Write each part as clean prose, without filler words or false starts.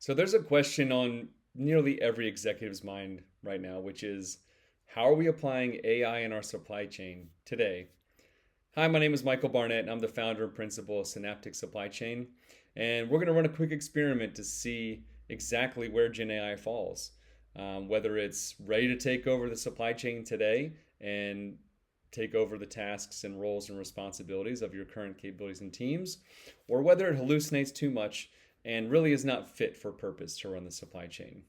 So there's a question on nearly every executive's mind right now, which is how are we applying AI in our supply chain today? Hi, my name is Michael Barnett, and I'm the founder and principal of Synaptic Supply Chain. And we're going to run a quick experiment to see exactly where GenAI falls, whether it's ready to take over the supply chain today and take over the tasks and roles and responsibilities of your current capabilities and teams, or whether it hallucinates too much and really is not fit for purpose to run the supply chain.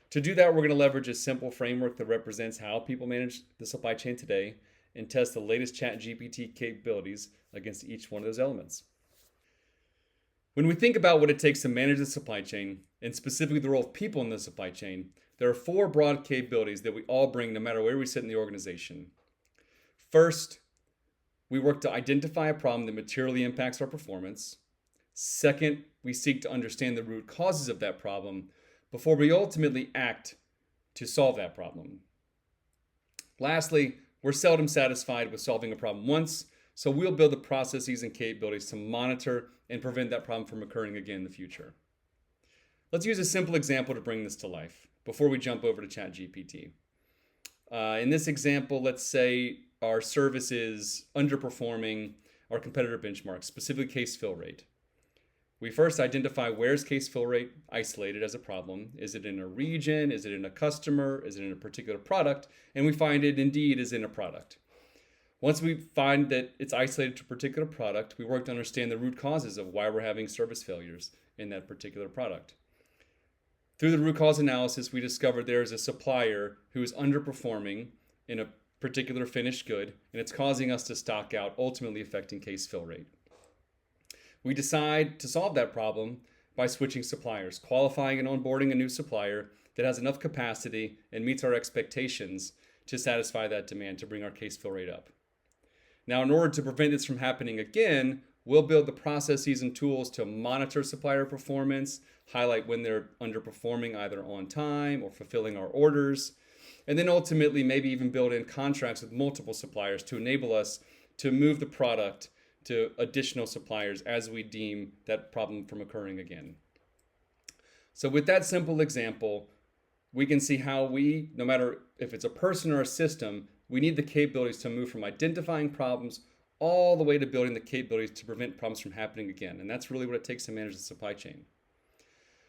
To do that, we're going to leverage a simple framework that represents how people manage the supply chain today and test the latest ChatGPT capabilities against each one of those elements. When we think about what it takes to manage the supply chain, and specifically the role of people in the supply chain, there are four broad capabilities that we all bring no matter where we sit in the organization. First, we work to identify a problem that materially impacts our performance. Second, we seek to understand the root causes of that problem before we ultimately act to solve that problem. Lastly, we're seldom satisfied with solving a problem once, so we'll build the processes and capabilities to monitor and prevent that problem from occurring again in the future. Let's use a simple example to bring this to life before we jump over to ChatGPT. In this example, let's say our service is underperforming our competitor benchmarks, specifically case fill rate. We first identify where's case fill rate isolated as a problem. Is it in a region? Is it in a customer? Is it in a particular product? And we find it indeed is in a product. Once we find that it's isolated to a particular product, we work to understand the root causes of why we're having service failures in that particular product. Through the root cause analysis, we discovered there is a supplier who is underperforming in a particular finished good, and it's causing us to stock out, ultimately affecting case fill rate. We decide to solve that problem by switching suppliers, qualifying and onboarding a new supplier that has enough capacity and meets our expectations to satisfy that demand to bring our case fill rate up. Now, in order to prevent this from happening again, we'll build the processes and tools to monitor supplier performance, highlight when they're underperforming either on time or fulfilling our orders, and then ultimately maybe even build in contracts with multiple suppliers to enable us to move the product to additional suppliers as we deem that problem from occurring again. So with that simple example, we can see how we, no matter if it's a person or a system, we need the capabilities to move from identifying problems all the way to building the capabilities to prevent problems from happening again. And that's really what it takes to manage the supply chain.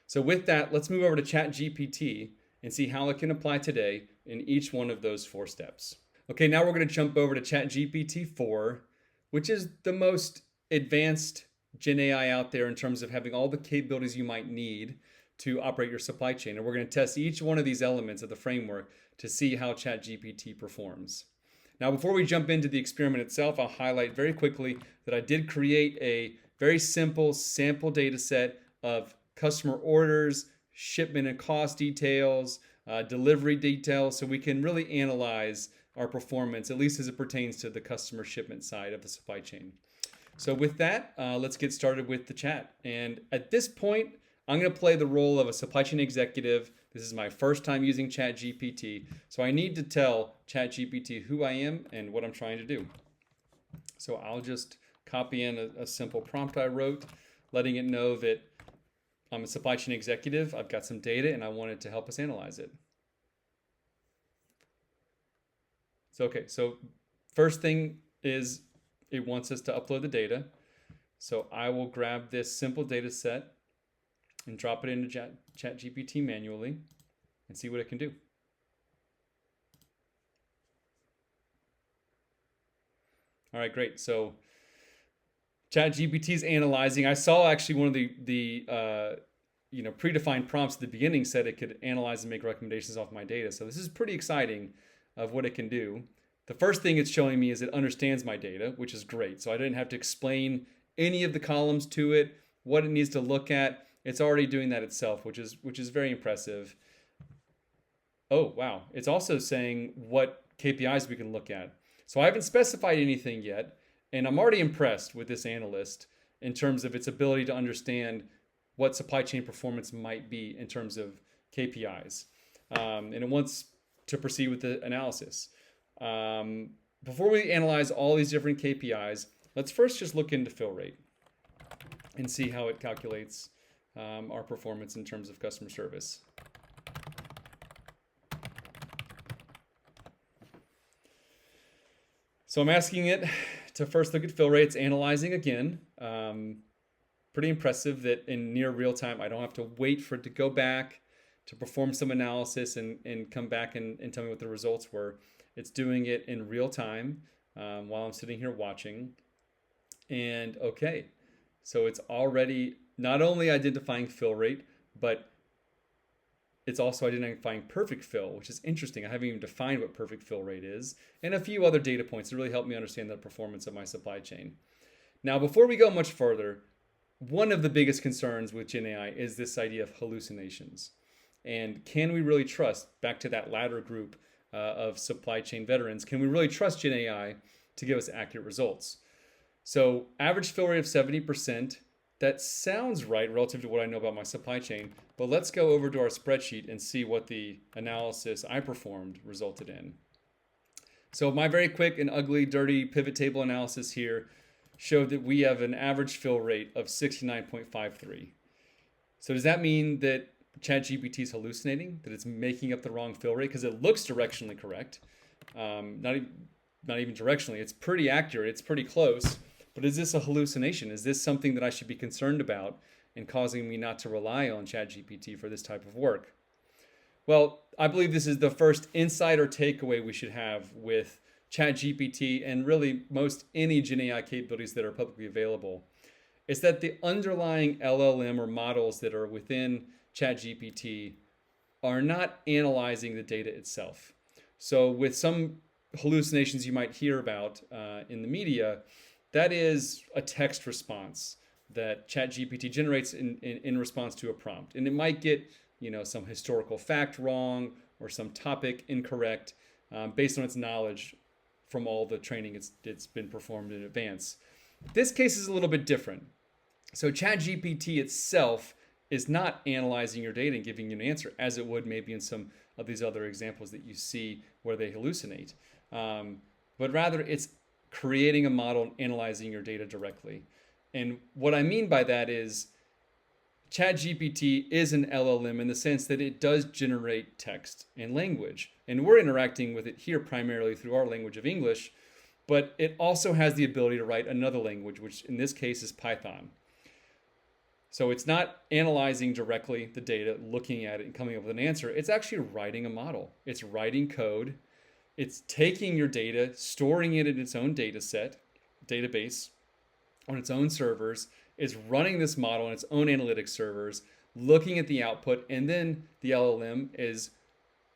So with that, let's move over to ChatGPT and see how it can apply today in each one of those four steps. Okay, now we're going to jump over to ChatGPT 4, which is the most advanced Gen AI out there in terms of having all the capabilities you might need to operate your supply chain. And we're going to test each one of these elements of the framework to see how ChatGPT performs. Now, before we jump into the experiment itself, I'll highlight very quickly that I did create a very simple sample data set of customer orders, shipment and cost details, delivery details, so we can really analyze our performance, at least as it pertains to the customer shipment side of the supply chain. So with that, let's get started with the chat. And at this point, I'm going to play the role of a supply chain executive. This is my first time using ChatGPT, so I need to tell ChatGPT who I am and what I'm trying to do. So I'll just copy in a simple prompt I wrote, letting it know that I'm a supply chain executive, I've got some data, and I wanted to help us analyze it. So first thing is it wants us to upload the data. So I will grab this simple data set and drop it into ChatGPT manually and see what it can do. All right, great. So ChatGPT is analyzing. I saw actually one of the predefined prompts at the beginning said it could analyze and make recommendations off my data. So this is pretty exciting of what it can do. The first thing it's showing me is it understands my data, which is great. So I didn't have to explain any of the columns to it, what it needs to look at. It's already doing that itself, which is very impressive. Oh, wow. It's also saying what KPIs we can look at. So I haven't specified anything yet, and I'm already impressed with this analyst in terms of its ability to understand what supply chain performance might be in terms of KPIs. And it wants to proceed with the analysis. Before we analyze all these different KPIs, let's first just look into fill rate and see how it calculates our performance in terms of customer service. So I'm asking it to first look at fill rates, analyzing again. Pretty impressive that in near real time, I don't have to wait for it to go back to perform some analysis and come back and tell me what the results were. It's doing it in real time while I'm sitting here watching. And okay, so it's already not only identifying fill rate, but it's also identifying perfect fill, which is interesting. I haven't even defined what perfect fill rate is, and a few other data points to really help me understand the performance of my supply chain. Now, before we go much further, one of the biggest concerns with GenAI is this idea of hallucinations. And can we really trust, back to that latter group of supply chain veterans, can we really trust GenAI to give us accurate results? So average fill rate of 70%, that sounds right relative to what I know about my supply chain, but let's go over to our spreadsheet and see what the analysis I performed resulted in. So my very quick and ugly, dirty pivot table analysis here showed that we have an average fill rate of 69.53. So does that mean that ChatGPT is hallucinating, that it's making up the wrong fill rate? Because it looks directionally correct. Not even directionally. It's pretty accurate. It's pretty close. But is this a hallucination? Is this something that I should be concerned about and causing me not to rely on ChatGPT for this type of work? Well, I believe this is the first insight or takeaway we should have with ChatGPT and really most any GenAI capabilities that are publicly available. It's that the underlying LLM or models that are within ChatGPT are not analyzing the data itself. So with some hallucinations you might hear about in the media, that is a text response that ChatGPT generates in response to a prompt. And it might get some historical fact wrong or some topic incorrect based on its knowledge from all the training it's been performed in advance. This case is a little bit different. So ChatGPT itself is not analyzing your data and giving you an answer, as it would maybe in some of these other examples that you see where they hallucinate. But rather, it's creating a model and analyzing your data directly. And what I mean by that is ChatGPT is an LLM in the sense that it does generate text and language. And we're interacting with it here primarily through our language of English, but it also has the ability to write another language, which in this case is Python. So it's not analyzing directly the data, looking at it and coming up with an answer. It's actually writing a model. It's writing code. It's taking your data, storing it in its own database, on its own servers. It's running this model on its own analytics servers, looking at the output, and then the LLM is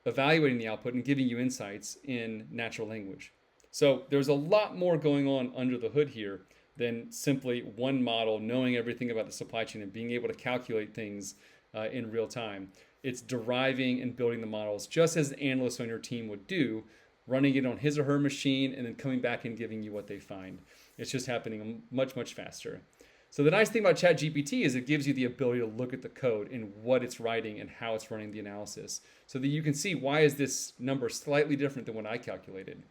evaluating the output and giving you insights in natural language. So there's a lot more going on under the hood here than simply one model knowing everything about the supply chain and being able to calculate things in real time. It's deriving and building the models just as an analyst on your team would do, running it on his or her machine and then coming back and giving you what they find. It's just happening much, much faster. So the nice thing about ChatGPT is it gives you the ability to look at the code and what it's writing and how it's running the analysis so that you can see, why is this number slightly different than what I calculated?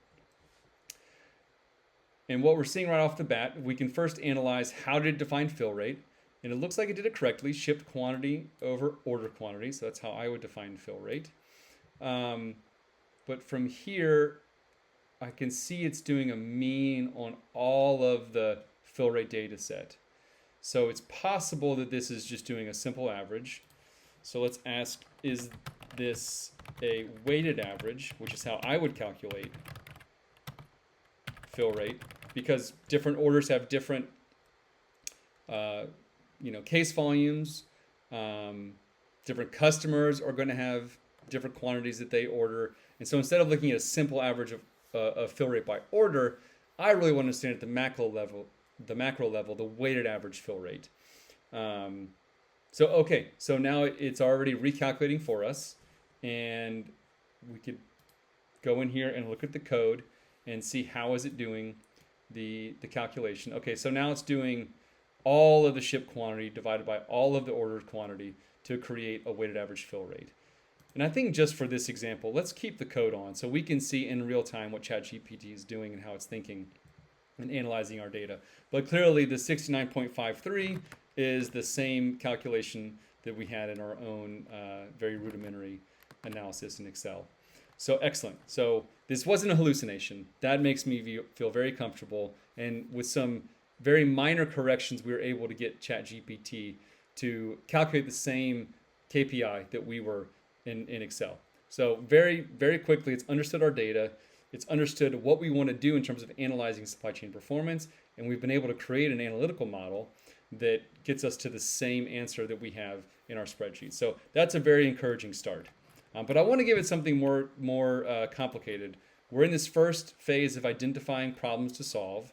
And what we're seeing right off the bat, we can first analyze how did it define fill rate. And it looks like it did it correctly, shipped quantity over order quantity. So that's how I would define fill rate. But from here, I can see it's doing a mean on all of the fill rate data set. So it's possible that this is just doing a simple average. So let's ask, is this a weighted average, which is how I would calculate fill rate, because different orders have different case volumes. Different customers are going to have different quantities that they order. And so instead of looking at a simple average of fill rate by order, I really want to understand at the macro level, the weighted average fill rate. So now it's already recalculating for us, and we could go in here and look at the code and see how is it doing the calculation. Okay, so now it's doing all of the ship quantity divided by all of the ordered quantity to create a weighted average fill rate. And I think just for this example, let's keep the code on so we can see in real time what ChatGPT is doing and how it's thinking and analyzing our data. But clearly the 69.53 is the same calculation that we had in our own very rudimentary analysis in Excel. So excellent. So this wasn't a hallucination. That makes me feel very comfortable. And with some very minor corrections, we were able to get ChatGPT to calculate the same KPI that we were in Excel. So very, very quickly, it's understood our data. It's understood what we want to do in terms of analyzing supply chain performance. And we've been able to create an analytical model that gets us to the same answer that we have in our spreadsheet. So that's a very encouraging start. But I want to give it something more complicated. We're in this first phase of identifying problems to solve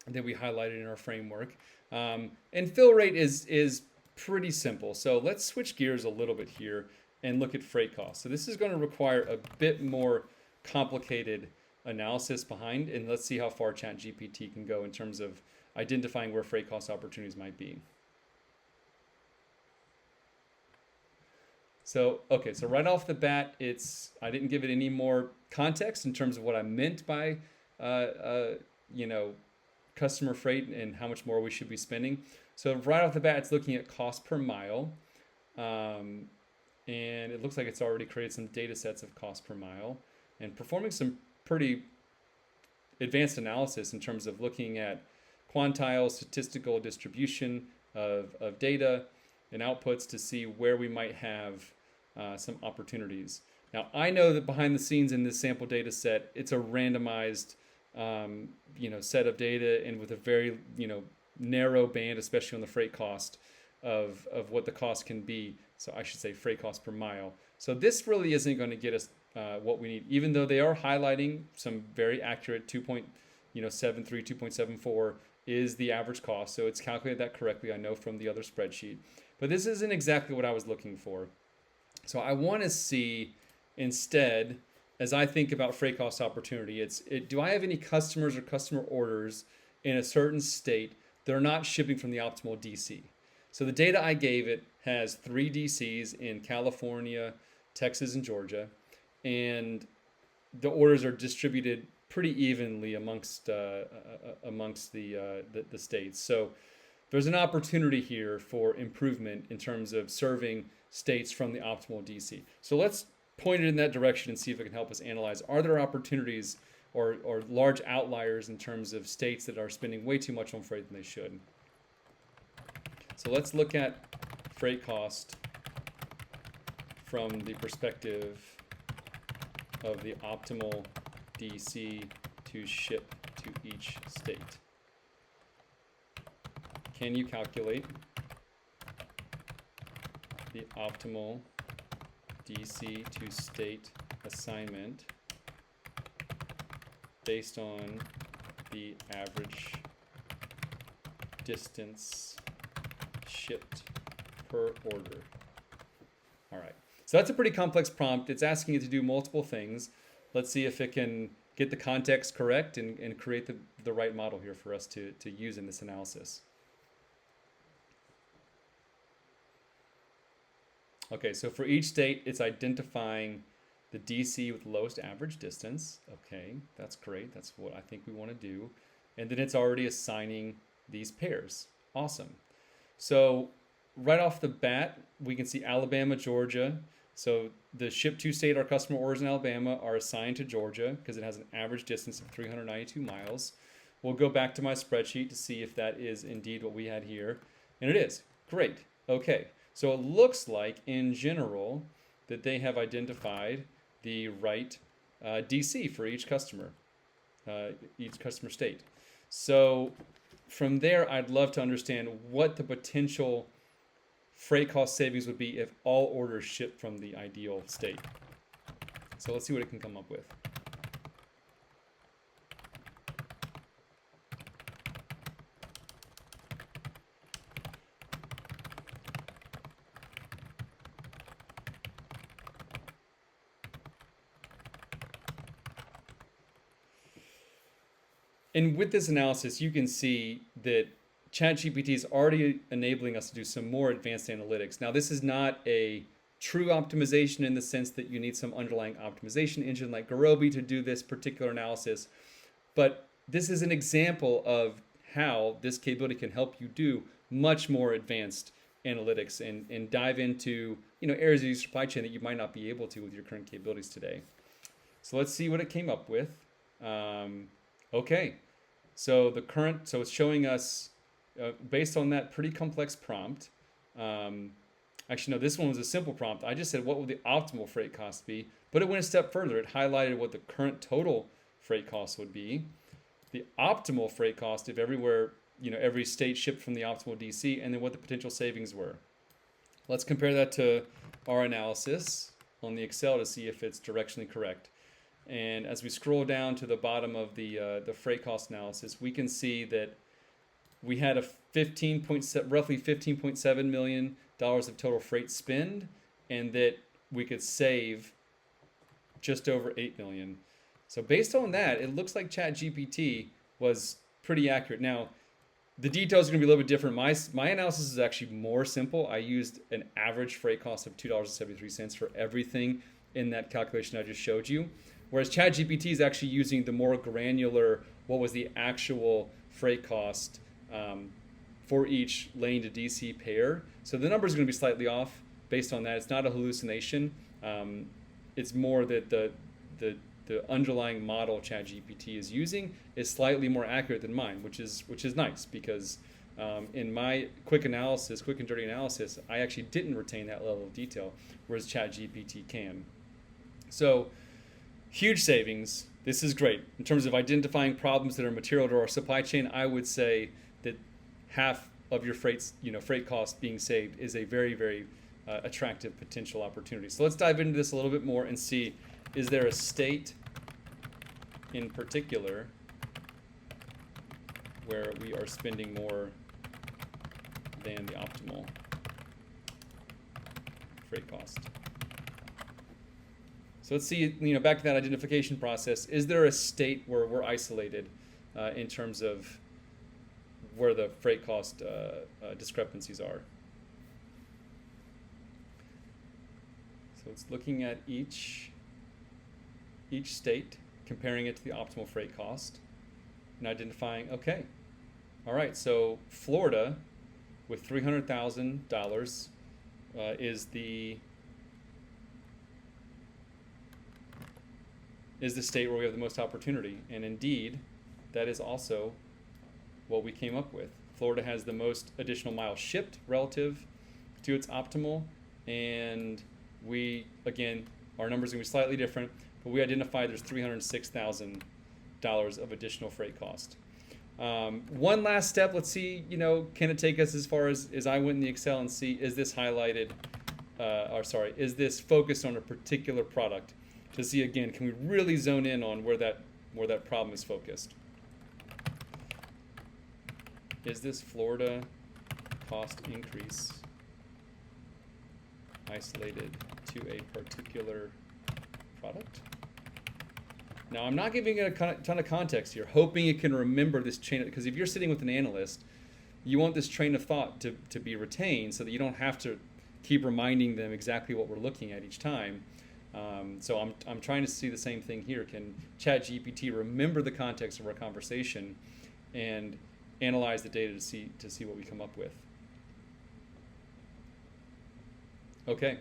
that we highlighted in our framework. And fill rate is pretty simple. So let's switch gears a little bit here and look at freight costs. So this is going to require a bit more complicated analysis behind, and let's see how far ChatGPT can go in terms of identifying where freight cost opportunities might be. So, okay, so right off the bat, I didn't give it any more context in terms of what I meant by, customer freight and how much more we should be spending. So right off the bat, it's looking at cost per mile. And it looks like it's already created some data sets of cost per mile and performing some pretty advanced analysis in terms of looking at quantile statistical distribution of data and outputs to see where we might have some opportunities. Now, I know that behind the scenes in this sample data set, it's a randomized set of data, and with a very narrow band, especially on the freight cost of what the cost can be. So I should say freight cost per mile. So this really isn't going to get us what we need, even though they are highlighting some very accurate 2.73, 2.74 is the average cost. So it's calculated that correctly, I know, from the other spreadsheet. But this isn't exactly what I was looking for. So I want to see instead, as I think about freight cost opportunity, do I have any customers or customer orders in a certain state that are not shipping from the optimal DC? So the data I gave it has 3 DCs in California, Texas, and Georgia, and the orders are distributed pretty evenly amongst the states. So there's an opportunity here for improvement in terms of serving states from the optimal DC. So let's point it in that direction and see if it can help us analyze, are there opportunities or large outliers in terms of states that are spending way too much on freight than they should? So let's look at freight cost from the perspective of the optimal DC to ship to each state. Can you calculate the optimal DC to state assignment based on the average distance shipped per order? All right, so that's a pretty complex prompt. It's asking it to do multiple things. Let's see if it can get the context correct and create the right model here for us to use in this analysis. Okay, so for each state, it's identifying the DC with the lowest average distance. Okay, that's great. That's what I think we want to do. And then it's already assigning these pairs. Awesome. So right off the bat, we can see Alabama, Georgia. So the ship to state, our customer orders in Alabama are assigned to Georgia because it has an average distance of 392 miles. We'll go back to my spreadsheet to see if that is indeed what we had here. And it is. Great. Okay. So it looks like, in general, that they have identified the right DC for each customer state. So from there, I'd love to understand what the potential freight cost savings would be if all orders ship from the ideal state. So let's see what it can come up with. And with this analysis, you can see that ChatGPT is already enabling us to do some more advanced analytics. Now, this is not a true optimization in the sense that you need some underlying optimization engine like Garobi to do this particular analysis, but this is an example of how this capability can help you do much more advanced analytics and dive into areas of your supply chain that you might not be able to with your current capabilities today. So let's see what it came up with. Okay, so it's showing us based on that pretty complex prompt. Actually, no, this one was a simple prompt. I just said, what will the optimal freight cost be? But it went a step further. It highlighted what the current total freight cost would be, the optimal freight cost if every state shipped from the optimal DC, and then what the potential savings were. Let's compare that to our analysis on the Excel to see if it's directionally correct. And as we scroll down to the bottom of the freight cost analysis, we can see that we had a roughly $15.7 million of total freight spend, and that we could save just over $8 million. So based on that, it looks like ChatGPT was pretty accurate. Now, the details are going to be a little bit different. My analysis is actually more simple. I used an average freight cost of $2.73 for everything in that calculation I just showed you. Whereas ChatGPT is actually using the more granular, what was the actual freight cost for each lane to DC pair. So the number is going to be slightly off based on that. It's not a hallucination. It's more that the underlying model ChatGPT is using is slightly more accurate than mine, which is nice because in my quick and dirty analysis, I actually didn't retain that level of detail, whereas ChatGPT can. So huge savings. This is great. In terms of identifying problems that are material to our supply chain, I would say that half of your freight cost being saved is a very, very attractive potential opportunity. So let's dive into this a little bit more and see, is there a state in particular where we are spending more than the optimal freight cost? So let's see, back to that identification process. Is there a state where we're isolated in terms of where the freight cost discrepancies are? So it's looking at each state, comparing it to the optimal freight cost, and identifying, okay, all right, so Florida with $300,000 is the state where we have the most opportunity. And indeed, that is also what we came up with. Florida has the most additional miles shipped relative to its optimal, and our numbers are going to be slightly different, but we identified there's $306,000 of additional freight cost. One last step, let's see, can it take us as far as I went in the Excel and see, is this highlighted, is this focused on a particular product? To see, again, can we really zone in on where that problem is focused? Is this Florida cost increase isolated to a particular product? Now, I'm not giving it a ton of context here, hoping it can remember this chain, because if you're sitting with an analyst, you want this train of thought to be retained so that you don't have to keep reminding them exactly what we're looking at each time. So I'm trying to see the same thing here. Can ChatGPT remember the context of our conversation and analyze the data to see what we come up with? Okay.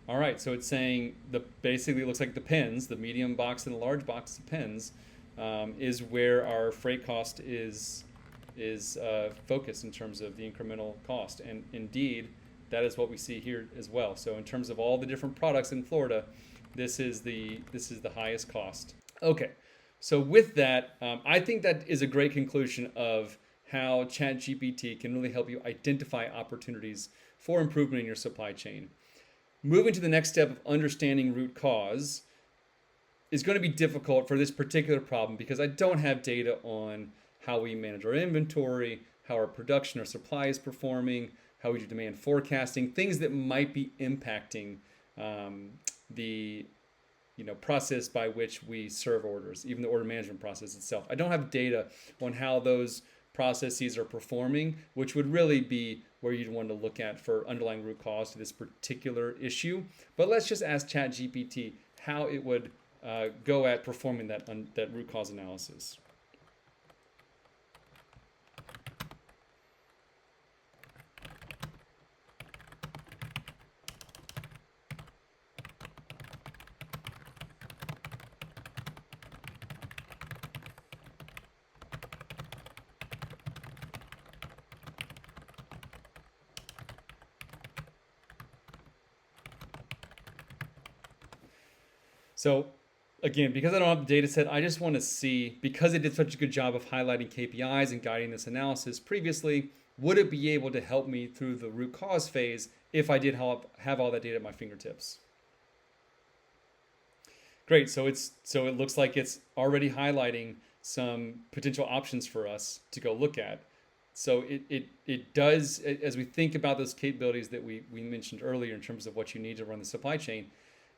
All right. So it's saying basically it looks like the pens, the medium box and the large box of pens, is where our freight cost is focused in terms of the incremental cost, and indeed, that is what we see here as well. So in terms of all the different products in Florida, this is the highest cost. Okay, so with that, I think that is a great conclusion of how ChatGPT can really help you identify opportunities for improvement in your supply chain. Moving to the next step of understanding root cause is going to be difficult for this particular problem because I don't have data on how we manage our inventory, how our production or supply is performing, how we do demand forecasting, things that might be impacting the process by which we serve orders, even the order management process itself. I don't have data on how those processes are performing, which would really be where you'd want to look at for underlying root cause to this particular issue. But let's just ask ChatGPT how it would go at performing that root cause analysis. So again, because I don't have the data set, I just want to see, because it did such a good job of highlighting KPIs and guiding this analysis previously, would it be able to help me through the root cause phase if I did have all that data at my fingertips? Great. So it looks like it's already highlighting some potential options for us to go look at. So it does, as we think about those capabilities that we mentioned earlier in terms of what you need to run the supply chain,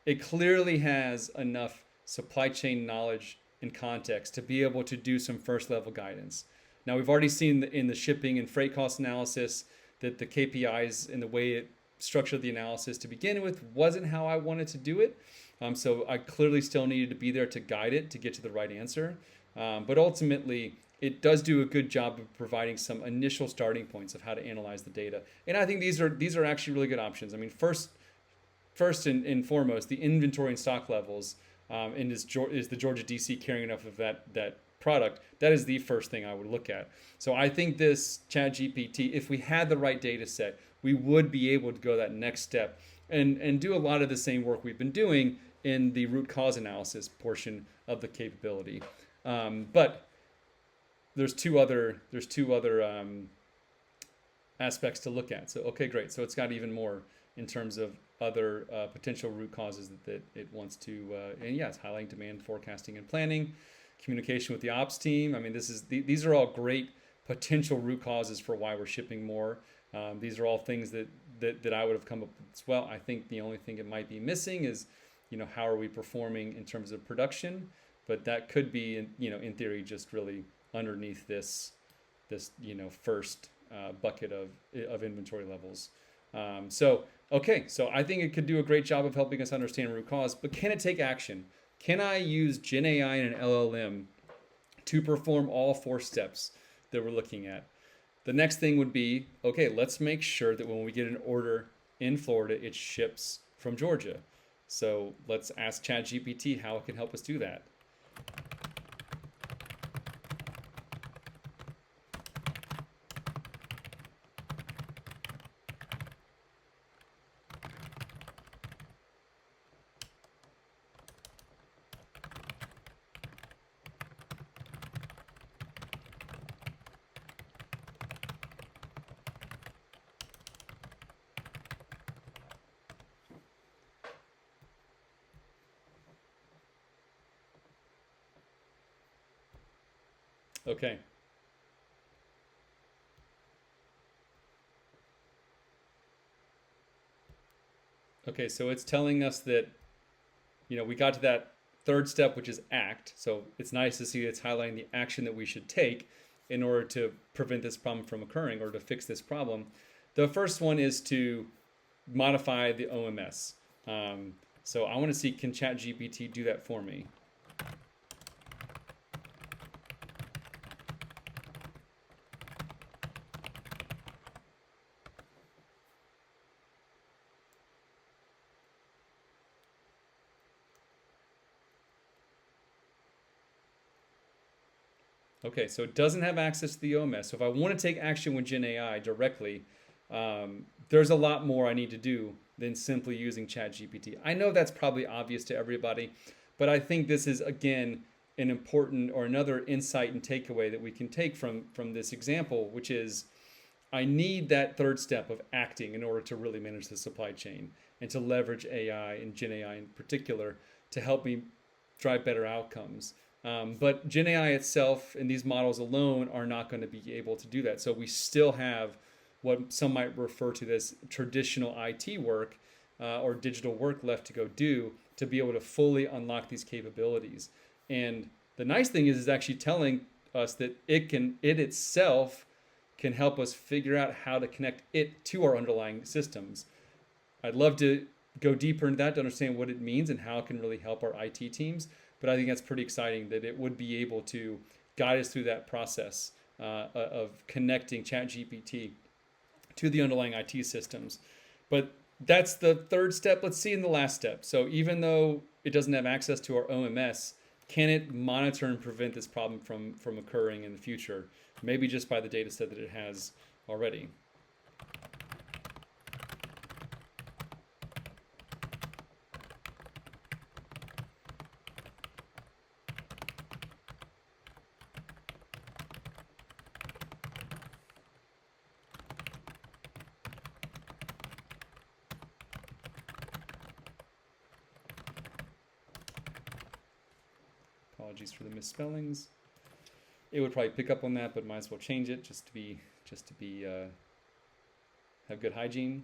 it clearly has enough supply chain knowledge and context to be able to do some first level guidance. Now, we've already seen in the shipping and freight cost analysis that the KPIs and the way it structured the analysis to begin with wasn't how I wanted to do it. So I clearly still needed to be there to guide it to get to the right answer. But ultimately, it does do a good job of providing some initial starting points of how to analyze the data. And I think these are actually really good options. I mean, first and foremost, the inventory and stock levels, and is the Georgia DC carrying enough of that product? That is the first thing I would look at. So I think this ChatGPT, if we had the right data set, we would be able to go that next step and do a lot of the same work we've been doing in the root cause analysis portion of the capability. But there's two other aspects to look at. So okay, great. So it's got even more in terms of other potential root causes that it wants to. And yeah, it's highlighting demand forecasting and planning, communication with the ops team. I mean, these are all great potential root causes for why we're shipping more. These are all things that I would have come up with as well. I think the only thing it might be missing is, how are we performing in terms of production? But that could be, in theory, just really underneath this first bucket of inventory levels. So I think it could do a great job of helping us understand root cause, but can it take action? Can I use GenAI and an LLM to perform all 4 steps that we're looking at? The next thing would be, okay, let's make sure that when we get an order in Florida, it ships from Georgia. So let's ask ChatGPT how it can help us do that. Okay. Okay, so it's telling us that, we got to that third step, which is act. So it's nice to see it's highlighting the action that we should take in order to prevent this problem from occurring or to fix this problem. The first one is to modify the OMS. So I want to see, can ChatGPT do that for me? Okay, so it doesn't have access to the OMS. So if I want to take action with GenAI directly, there's a lot more I need to do than simply using ChatGPT. I know that's probably obvious to everybody, but I think this is, again, an important or another insight and takeaway that we can take from this example, which is I need that third step of acting in order to really manage the supply chain and to leverage AI and GenAI in particular to help me drive better outcomes. But GenAI itself and these models alone are not going to be able to do that. So we still have what some might refer to as traditional IT work or digital work left to go do to be able to fully unlock these capabilities. And the nice thing is actually telling us that it itself can help us figure out how to connect it to our underlying systems. I'd love to go deeper into that to understand what it means and how it can really help our IT teams. But I think that's pretty exciting that it would be able to guide us through that process of connecting ChatGPT to the underlying IT systems. But that's the third step. Let's see in the last step. So even though it doesn't have access to our OMS, can it monitor and prevent this problem from occurring in the future? Maybe just by the data set that it has already. Apologies for the misspellings. It would probably pick up on that, but might as well change it just to be have good hygiene.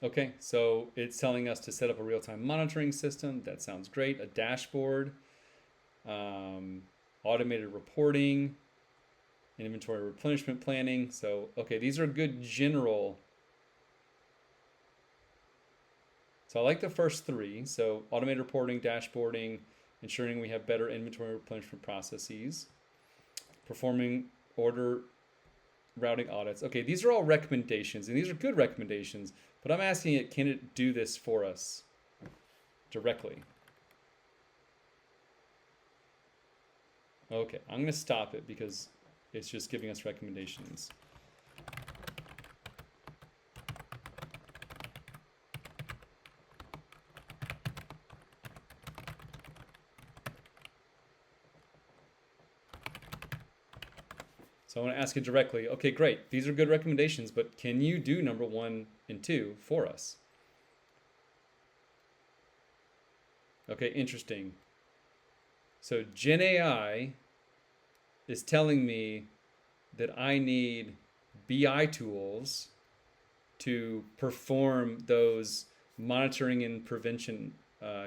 Okay, so it's telling us to set up a real-time monitoring system. That sounds great. A dashboard, automated reporting, inventory replenishment planning. So, okay, these are good general. So I like the first three. So automated reporting, dashboarding, ensuring we have better inventory replenishment processes, performing order routing audits. Okay, these are all recommendations, and these are good recommendations, but I'm asking it, can it do this for us directly? Okay, I'm going to stop it because it's just giving us recommendations. So I want to ask it directly, okay, great, these are good recommendations, but can you do number 1 and 2 for us? Okay, interesting. So GenAI is telling me that I need BI tools to perform those monitoring and prevention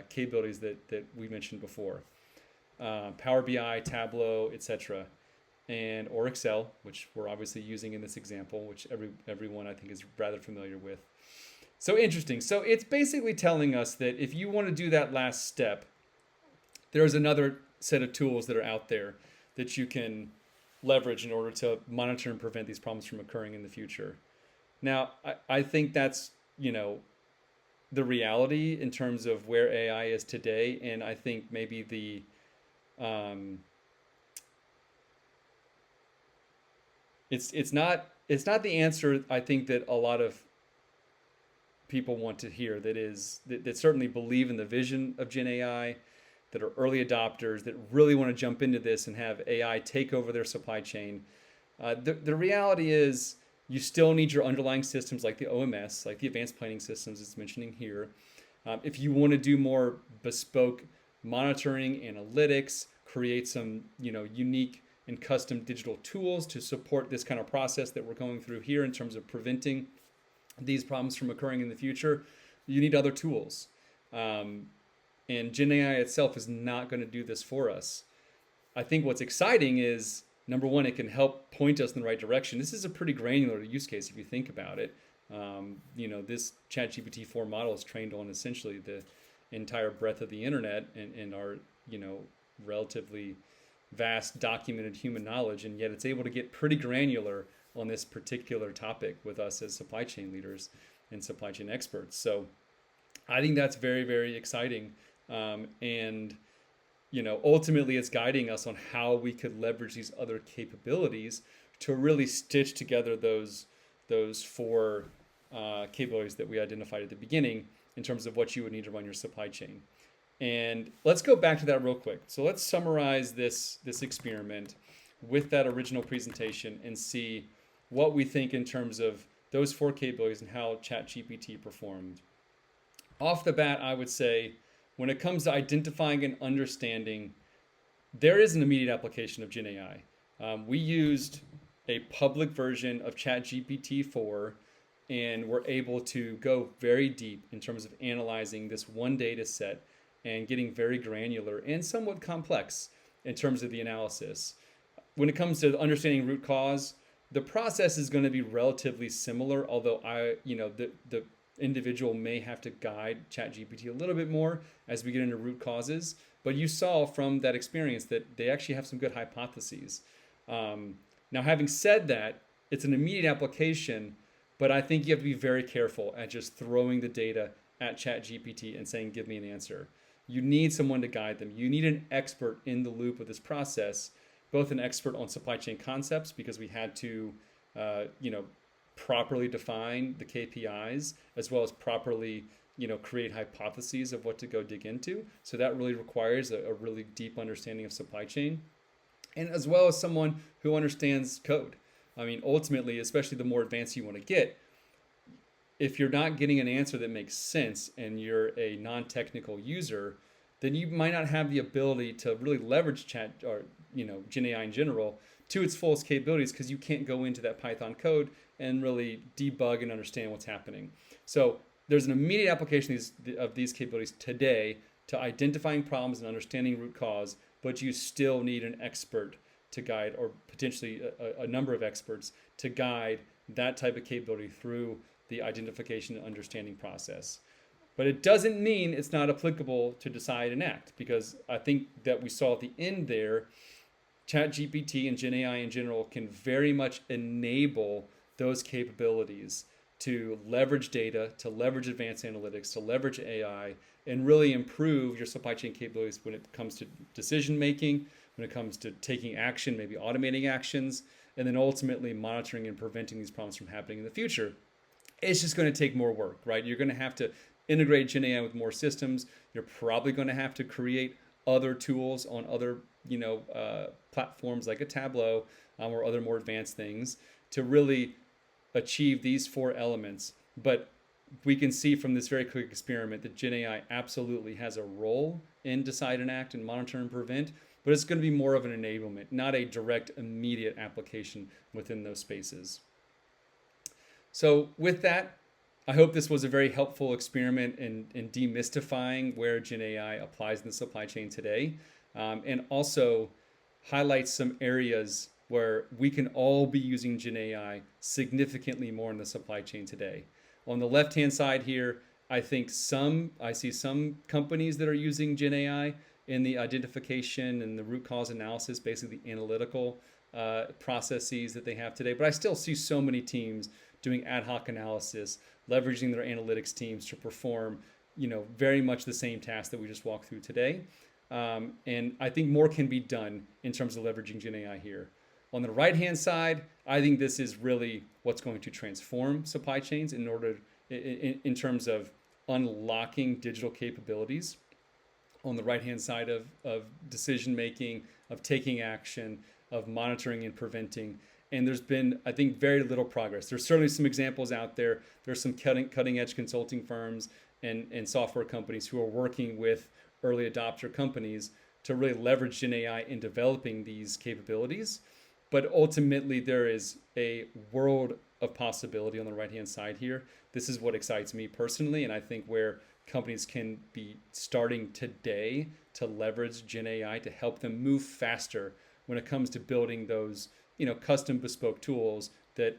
capabilities that we mentioned before. Power BI, Tableau, etc. Or Excel, which we're obviously using in this example, which everyone I think is rather familiar with. So interesting. So it's basically telling us that if you want to do that last step, there's another set of tools that are out there that you can leverage in order to monitor and prevent these problems from occurring in the future. Now, I think that's, the reality in terms of where AI is today, and I think maybe it's not the answer I think that a lot of people want to hear. That certainly believe in the vision of Gen AI, that are early adopters, that really want to jump into this and have AI take over their supply chain. The reality is you still need your underlying systems like the OMS, like the advanced planning systems it's mentioning here. If you want to do more bespoke monitoring, analytics, create some unique and custom digital tools to support this kind of process that we're going through here in terms of preventing these problems from occurring in the future, you need other tools. And GenAI itself is not going to do this for us. I think what's exciting is, number one, it can help point us in the right direction. This is a pretty granular use case if you think about it. This ChatGPT 4 model is trained on essentially the entire breadth of the internet and our, relatively vast documented human knowledge, and yet it's able to get pretty granular on this particular topic with us as supply chain leaders and supply chain experts. So I think that's very, very exciting. And ultimately it's guiding us on how we could leverage these other capabilities to really stitch together those 4 capabilities that we identified at the beginning in terms of what you would need to run your supply chain. And let's go back to that real quick. So let's summarize this experiment with that original presentation and see what we think in terms of those 4 capabilities and how ChatGPT performed. Off the bat, I would say when it comes to identifying and understanding, there is an immediate application of GenAI. We used a public version of ChatGPT 4, and we're able to go very deep in terms of analyzing this one data set and getting very granular and somewhat complex in terms of the analysis. When it comes to understanding root cause, the process is going to be relatively similar, although the individual may have to guide ChatGPT a little bit more as we get into root causes. But you saw from that experience that they actually have some good hypotheses. Now, having said that, it's an immediate application, but I think you have to be very careful at just throwing the data at ChatGPT and saying, give me an answer. You need someone to guide them. You need an expert in the loop of this process, both an expert on supply chain concepts, because we had to, properly define the KPIs, as well as properly, create hypotheses of what to go dig into. So that really requires a really deep understanding of supply chain, and as well as someone who understands code. I mean, ultimately, especially the more advanced you want to get, if you're not getting an answer that makes sense and you're a non-technical user, then you might not have the ability to really leverage chat or Gen AI in general to its fullest capabilities, because you can't go into that Python code and really debug and understand what's happening. So there's an immediate application of these capabilities today to identifying problems and understanding root cause, but you still need an expert to guide, or potentially a number of experts to guide that type of capability through the identification and understanding process. But it doesn't mean it's not applicable to decide and act, because I think that we saw at the end there, ChatGPT and GenAI in general can very much enable those capabilities to leverage data, to leverage advanced analytics, to leverage AI, and really improve your supply chain capabilities when it comes to decision making, when it comes to taking action, maybe automating actions, and then ultimately monitoring and preventing these problems from happening in the future. It's just going to take more work, right? You're going to have to integrate GenAI with more systems. You're probably going to have to create other tools on other platforms like a Tableau or other more advanced things to really achieve these four elements. But we can see from this very quick experiment that GenAI absolutely has a role in decide and act and monitor and prevent, but it's going to be more of an enablement, not a direct, immediate application within those spaces. So with that, I hope this was a very helpful experiment in demystifying where GenAI applies in the supply chain today, and also highlights some areas where we can all be using GenAI significantly more in the supply chain today. On the left-hand side here, I see some companies that are using GenAI in the identification and the root cause analysis, basically the analytical processes that they have today. But I still see so many teams doing ad hoc analysis, leveraging their analytics teams to perform, very much the same task that we just walked through today. And I think more can be done in terms of leveraging GenAI here. On the right-hand side, I think this is really what's going to transform supply chains in terms of unlocking digital capabilities. On the right-hand side of decision-making, of taking action, of monitoring and preventing. And there's been, I think, very little progress. There's certainly some examples out there. There's some cutting-edge consulting firms and software companies who are working with early adopter companies to really leverage GenAI in developing these capabilities. But ultimately, there is a world of possibility on the right-hand side here. This is what excites me personally, and I think where companies can be starting today to leverage GenAI to help them move faster when it comes to building those, custom bespoke tools that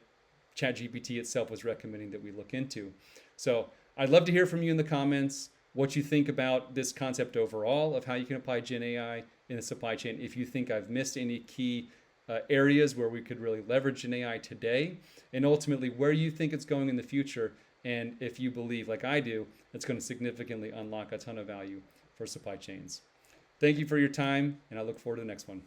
ChatGPT itself was recommending that we look into. So I'd love to hear from you in the comments what you think about this concept overall of how you can apply GenAI in the supply chain. If you think I've missed any key areas where we could really leverage GenAI today, and ultimately where you think it's going in the future, and if you believe, like I do, it's going to significantly unlock a ton of value for supply chains. Thank you for your time, and I look forward to the next one.